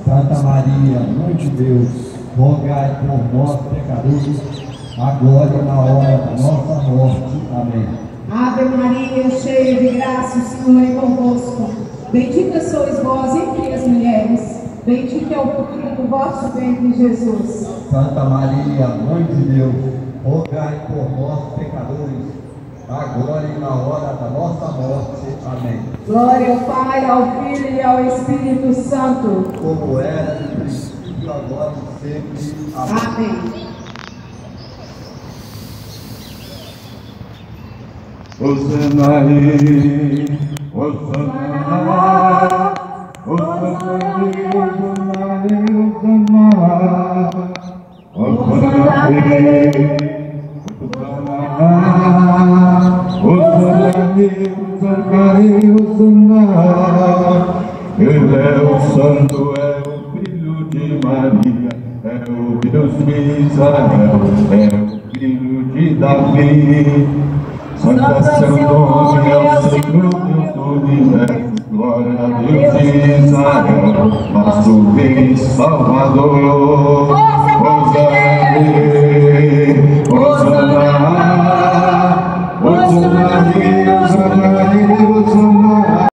Santa Maria, Mãe de Deus, rogai por nós, pecadores, agora e na hora da nossa morte. Amém. Ave Maria, cheia de graça, o Senhor é convosco. Bendita sois vós entre as mulheres, bendito é o fruto do vosso ventre, Jesus. Santa Maria, Mãe de Deus, rogai por nós, pecadores, agora e na hora da nossa morte. Amém. Glória ao Pai, ao Filho e ao Espírito Santo, como era no princípio, agora e sempre. Amém. Amém. Hosana, Hosana, Ele é o Santo, é o Filho de Maria, é o Deus de Israel, é o Filho de Davi. Santa Antônia é o Senhor Deus do universo, glória a Deus de Israel, nosso Rei Salvador. Hosana.